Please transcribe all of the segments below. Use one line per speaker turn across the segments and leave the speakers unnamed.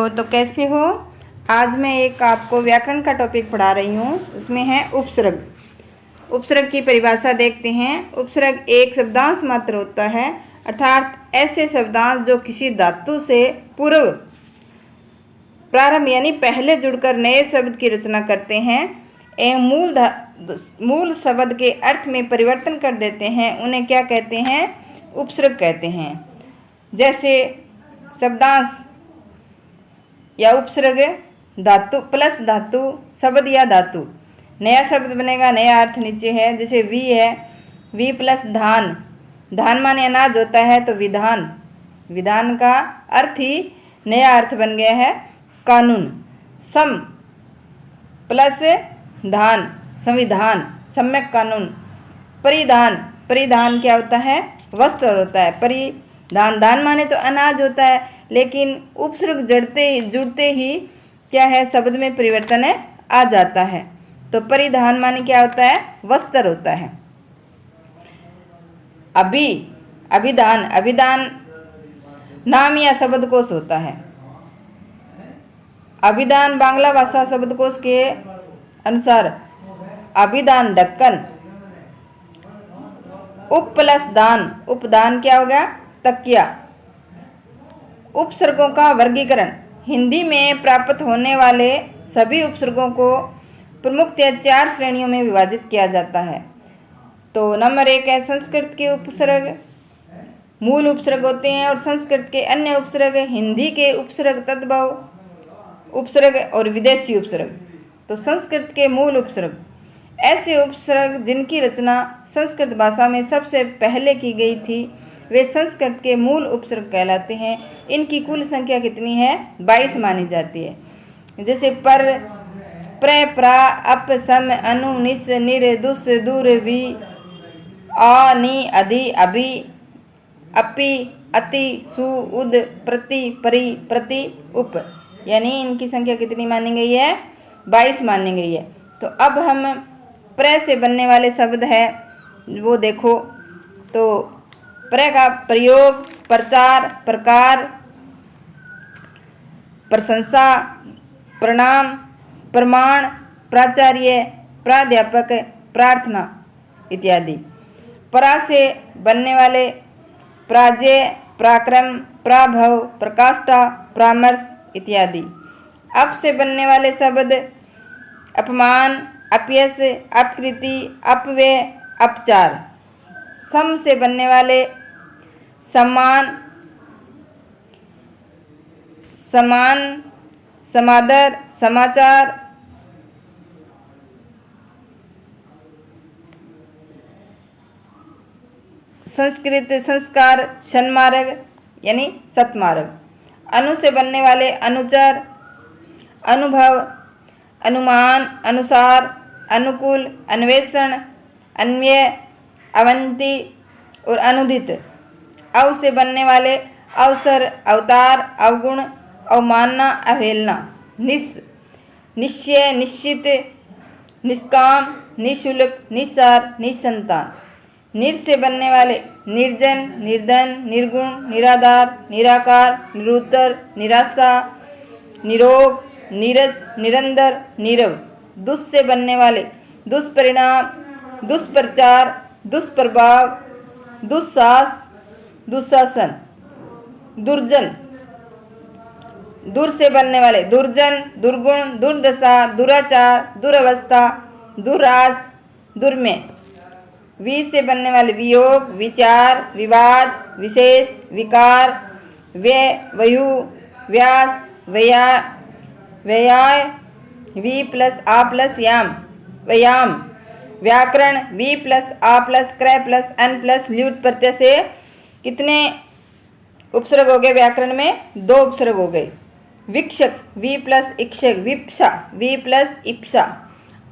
तो कैसे हो। आज मैं एक आपको व्याकरण का टॉपिक पढ़ा रही हूँ। उसमें है उपसर्ग। उपसर्ग की परिभाषा देखते हैं। उपसर्ग एक शब्दांश मात्र होता है, अर्थात ऐसे शब्दांश जो किसी धातु से पूर्व प्रारंभ यानी पहले जुड़कर नए शब्द की रचना करते हैं एवं मूल शब्द के अर्थ में परिवर्तन कर देते हैं, उन्हें क्या कहते हैं? उपसर्ग कहते हैं। जैसे शब्दांश या उपसर्ग धातु प्लस धातु, शब्द या धातु, नया शब्द बनेगा, नया अर्थ नीचे है। जैसे वी है, वी प्लस धान, धान माने अनाज होता है तो विधान, विधान का अर्थ ही नया अर्थ बन गया है कानून। सम प्लस धान, संविधान, सम्यक कानून। परिधान, परिधान क्या होता है? वस्त्र होता है। परिधान, धान माने तो अनाज होता है, लेकिन उपसर्ग जुड़ते ही क्या है? शब्द में परिवर्तन आ जाता है। तो परिधान माने क्या होता है? वस्त्र होता है। अभिधान, अभिधान नाम या शब्दकोश होता है। अभिधान बांग्ला भाषा शब्दकोश के अनुसार अभिधान ढक्कन। उप प्लस दान, उपदान क्या होगा? तकिया। उपसर्गों का वर्गीकरण। हिंदी में प्राप्त होने वाले सभी उपसर्गों को प्रमुखतया 4 श्रेणियों में विभाजित किया जाता है। तो नंबर 1 है संस्कृत के उपसर्ग, मूल उपसर्ग होते हैं, और संस्कृत के अन्य उपसर्ग, हिंदी के उपसर्ग, तद्भव उपसर्ग और विदेशी उपसर्ग। तो संस्कृत के मूल उपसर्ग, ऐसे उपसर्ग जिनकी रचना संस्कृत भाषा में सबसे पहले की गई थी, वे संस्कृत के मूल उपसर्ग कहलाते हैं। इनकी कुल संख्या कितनी है? 22 मानी जाती है। जैसे पर, प्र, प्रा, अप, सम, अनु, निस, निर, दुस, दूर, भी, आ, नी, अधि, अभि, अपि, अति, सु, उद, प्रति, परि, प्रति, उप, यानी इनकी संख्या कितनी मानी गई है? 22 मानी गई है। तो अब हम प्र से बनने वाले शब्द है वो देखो। तो प्र का प्रयोग, प्रचार, प्रकार, प्रशंसा, प्रणाम, प्रमाण, प्राचार्य, प्राध्यापक, प्रार्थना इत्यादि। परा से बनने वाले प्राजेय, पराक्रम, प्राभव, प्रकाष्ठा, परामर्श इत्यादि। अप से बनने वाले शब्द अपमान, अपयश, अपकृति, अपव्यय, अपचार। सम से बनने वाले सम्मान, समान, समादर, समाचार, संस्कृत, संस्कार, सन्मार्ग यानी सत्मार्ग। अनु से बनने वाले अनुचर, अनुभव, अनुमान, अनुसार, अनुकूल, अन्वेषण, अन्वय, अवंती और अनुदित। अव से बनने वाले अवसर, अवतार, अवगुण, अवमानना, अवहेलना। निश्चय, निश्चित, निष्काम, निःशुल्क, निस्सार, निसंतान। निर से बनने वाले निर्जन, निर्धन, निर्गुण, निराधार, निराकार, निरुत्तर, निराशा, निरोग, नीरस, निरंतर, नीरव। दुष से बनने वाले दुष्परिणाम, दुष्प्रचार, दुष्प्रभाव, दुस्साहस, दुशासन, दुर्जन। दूर से बनने वाले दुर्जन, दुर्गुण, दुर्दशा, दुराचार, दुरवस्था, दुराज, दुर्मेय। वी से बनने वाले वियोग, विचार, विवाद, विशेष, विकार, व्यय, view, Vyas, व्ययाय, we plus uh plus याम, व्यायाम। व्याकरण, वी प्लस आ प्लस क्रय प्लस अन प्लस ल्यूट प्रत्यय से कितने उपसर्ग हो गए? व्याकरण में 2 उपसर्ग हो गए। विक्षक, वी प्लस इक्षक, विप्सा, वी प्लस इप्सा।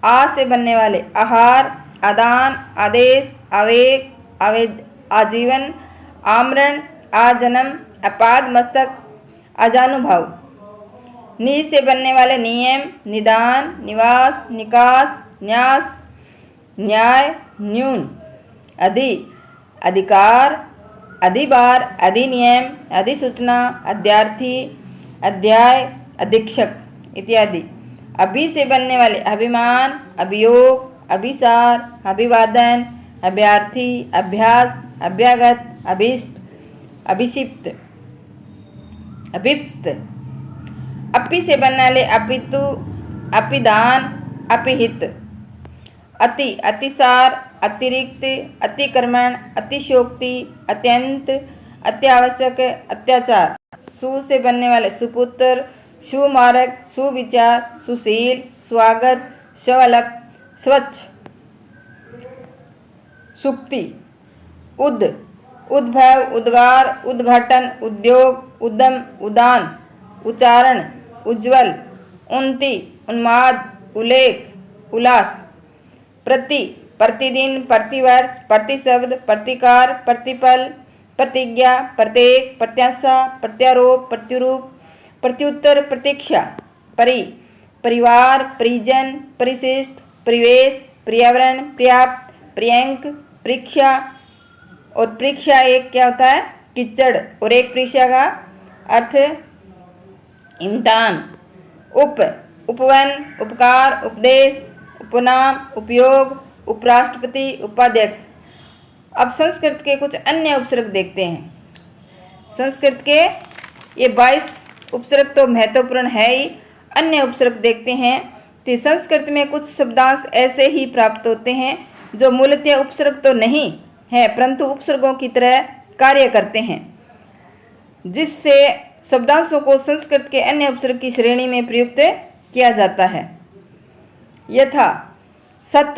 आ से बनने वाले आहार, आदान, आदेश, आवेग, आजीवन, आमरण, आजन्म, अपाद मस्तक, अजानुभाव। नी से बनने वाले नियम, निदान, निवास, निकास, न्यास, न्याय, न्यून। अधि, अधिकार, अधिभार, अधिनियम, अधिसूचना, अध्यार्थी, अध्याय, अधीक्षक इत्यादि। अभि से बनने वाले अभिमान, अभियोग, अभिसार, अभिवादन, अभ्यर्थी, अभ्यास, अभ्यागत, अभीष्ट, अभिषिप्त, अभिप्स्त। अपि से बनने वाले अपितु, अपिदान, अपिहित, अति, अतिसार, अतिरिक्त, अतिक्रमण, अतिशयोक्ति, अत्यंत, अत्यावश्यक, अत्याचार। सु से बनने वाले सुपुत्र, सुमारक, सुविचार, सुशील, स्वागत, स्वलप, स्वच्छ, सुक्ति। उद, उद्भव, उद्गार, उद्घाटन, उद्योग, उद्यम, उदान, उच्चारण, उज्ज्वल, उन्नति, उन्माद, उल्लेख, उल्लास। प्रति, प्रतिदिन, प्रतिवर्ष, प्रतिशब्द, प्रतिकार, प्रतिपल, प्रतिज्ञा, प्रत्येक, प्रत्याशा, प्रत्यारोप, प्रत्युरूप, प्रत्युत्तर, प्रतीक्षा। परि, परिवार, परिजन, परिशिष्ट, परिवेश, पर्यावरण, पर्याप्त, पर्यंक, परीक्षा। और परीक्षा एक क्या होता है? कीचड़। और एक परीक्षा का अर्थ इम्तिहान। उप, उपवन, उपकार, उपदेश, उपनाम, उपयोग, उपराष्ट्रपति, उपाध्यक्ष। अब संस्कृत के कुछ अन्य उपसर्ग देखते हैं। संस्कृत के ये 22 उपसर्ग तो महत्वपूर्ण है ही। अन्य उपसर्ग देखते हैं तो संस्कृत में कुछ शब्दांश ऐसे ही प्राप्त होते हैं जो मूलतः उपसर्ग तो नहीं है परंतु उपसर्गों की तरह कार्य करते हैं, जिससे शब्दांशों को संस्कृत के अन्य उपसर्ग की श्रेणी में प्रयुक्त किया जाता है। यथा सत,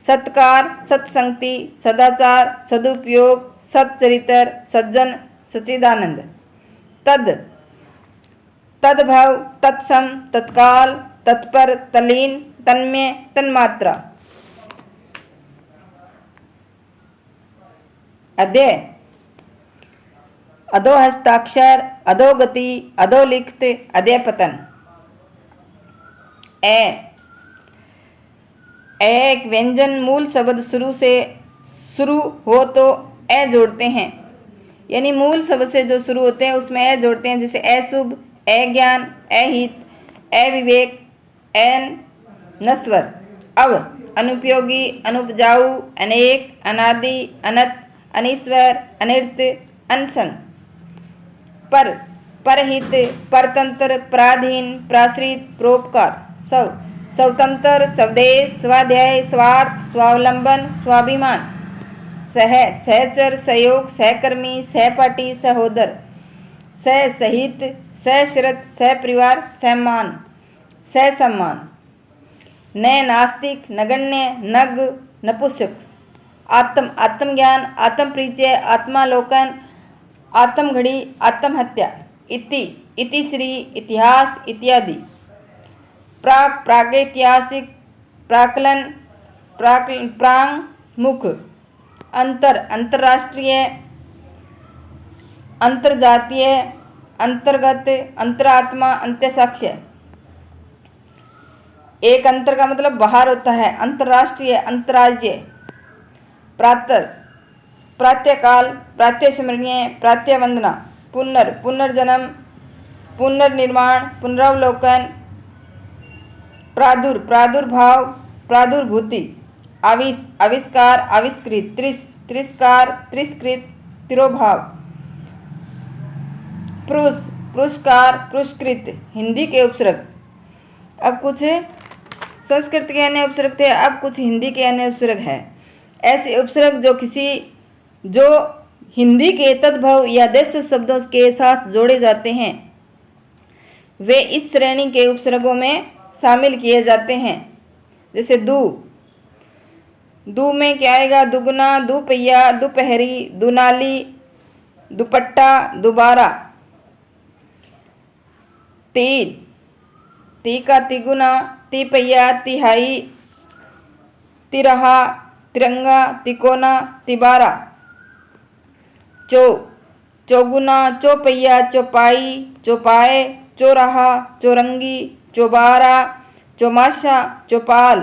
सत्कार, सत्संगति, सदाचार, सदुपयोग, सच्चरित्र, सज्जन, सच्चिदानंद। तद, तद्भव, तत्सम, तत्काल, तत्पर, तल्लीन, तन्मय, तन्मात्रा। अध्यय, अधोहस्ताक्षर, अधोगति, अधोलिखित, अध्यपतन। एक व्यंजन मूल शब्द शुरू हो तो ए जोड़ते हैं, यानी मूल शब्द से जो शुरू होते हैं उसमें ए जोड़ते हैं, जैसे अशुभ, अज्ञान, अहित, अविवेक, नश्वर। अब अनुपयोगी, अनुपजाऊ, अनेक, अनादि, अनंत, अनीश्वर, अनिर्त, अनशन। पर, परहित, परतंत्र, पराधीन, प्राश्रित, परोपकार। स्वतंत्र, स्वदेश, स्वाध्याय, स्वार्थ, स्वावलंबन, स्वाभिमान। सहचर, सहयोग, सहकर्मी, सहपाठी, सहोदर। सहित, सशरत, सहपरिवार, सहमान, सहसम्मान। नास्तिक, नगण्य, नग, नपुंसक। आत्मज्ञान, आत्मपरिचय, आत्मालोकन, आत्मघड़ी, आत्महत्या। इतिश्री, इतिहास इत्यादि। प्रागैतिहासिक, प्राक्कलन, प्रांगमुख। अंतरराष्ट्रीय, अंतर्जातीय, अंतर्गत, अंतरात्मा, अंत्यसाक्ष्य। एक अंतर का मतलब बाहर होता है, अंतर्राष्ट्रीय, अंतर्राज्य। प्रातर, प्रातःकाल, प्रातःस्मरणीय, प्रातःवंदना। पुनर्जन्म, पुनर्निर्माण, पुनरावलोकन। प्रादुर्भाव, प्रादुर्भूति। आविष्कार, आविष्कृत। तिरस्कार, तिरस्कृत, तिरोभाव। पुरस्कार, पुरस्कृत। हिंदी के उपसर्ग। अब कुछ संस्कृत के अन्य उपसर्ग थे, अब कुछ हिंदी के अन्य उपसर्ग हैं। ऐसे उपसर्ग जो हिंदी के तद्भव या देश शब्दों के साथ जोड़े जाते हैं वे इस श्रेणी के उपसर्गों में शामिल किए जाते हैं। जैसे दू में क्या आएगा? दुगुना, दुपहिया, दोपहरी, दुनाली, दुपट्टा, दोबारा। ती का तिगुना, तिपहिया, तिहाई, तिरहा, तिरंगा, तिकोना, तिबारा। चौगुना, चौपहिया, चौपाई, चौपाए, चौराहा, चौरंगी, चौबारा, चौमासा, चौपाल।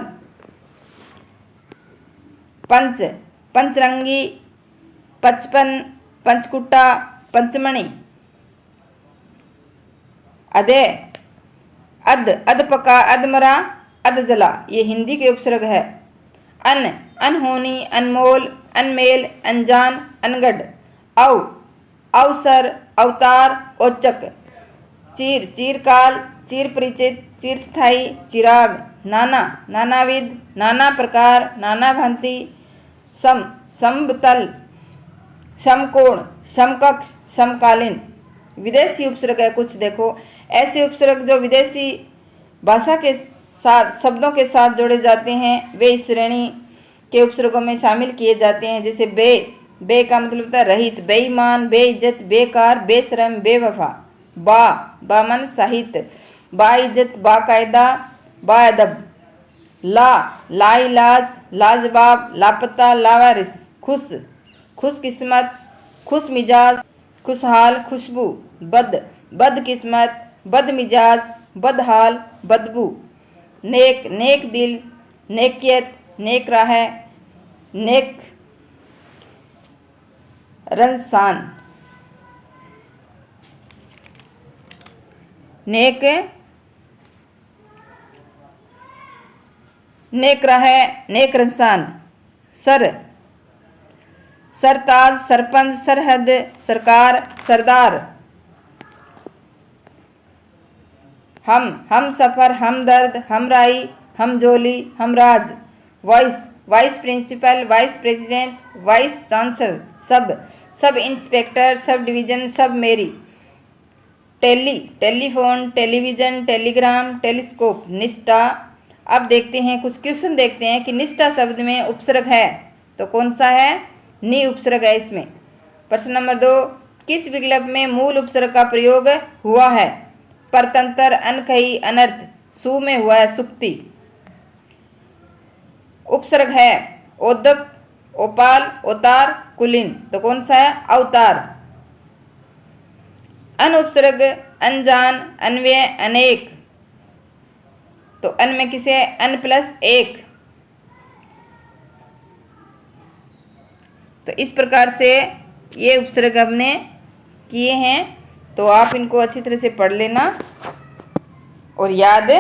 पंचरंगी, पचपन, पंचकुटा, पंचमणि। अदय, अध, अध पका, अध मरा, अध जला, ये हिंदी के उपसर्ग है। अन, अनहोनी, अनमोल, अनमेल, अनजान, अनगढ़। अव, अवसर, अवतार, औचक। चीर, चिरकाल, चिर परिचित, चिरस्थायी, चिराग। नाना, नानाविध, नाना प्रकार, नाना भांति। सम, समतल, समकोण, समकक्ष, समकालीन। विदेशी उपसर्ग है कुछ, देखो ऐसे उपसर्ग जो विदेशी भाषा के साथ शब्दों के साथ जोड़े जाते हैं वे इस श्रेणी के उपसर्गों में शामिल किए जाते हैं। जैसे बे, बे का मतलब होता है रहित, बेईमान, बेइज्जत, बेकार, बेशरम, बेवफा। बा, बामन साहित्य, बाइज्जत, बाकायदा, बाअदब। ला, लाइलाज, लाजवाब, लापता, लावारिस। खुश, खुशकिस्मत, खुश मिजाज, खुशहाल, खुशबू। बद, बदकिस्मत, बदमिजाज, बदहाल, बदबू। नेक, नेक दिल, नेकियत, नेक राह, नेक रंसान। नेक, नेक राह, नेक रंसान। सर, सरताज, सरपंच, सरहद, सरकार, सरदार। हम सफर, हमदर्द, हमराई, हमजोली, हमराज। Vice, vice principal, vice president, vice chancellor. Sub, sub inspector, sub division, sub मेरी। Tele, telephone, television, telegram, telescope. निष्ठा। अब देखते हैं कुछ क्वेश्चन, देखते हैं कि निष्ठा शब्द में उपसर्ग है तो कौन सा है, नि उपसर्ग है इसमें। प्रश्न नंबर 2, किस विकल्प में मूल उपसर्ग का प्रयोग हुआ है। परतंत्र, अनकही, अनर्थ। सु में हुआ है सुक्ति। उपसर्ग है ओदक, ओपाल, ओतार, कुलीन, तो कौन सा है, अवतार। अन उपसर्ग, अनजान, अन्वय, अनेक, तो अन में किसे, अन प्लस एक। तो इस प्रकार से ये उपसर्ग हमने किए हैं, तो आप इनको अच्छी तरह से पढ़ लेना और याद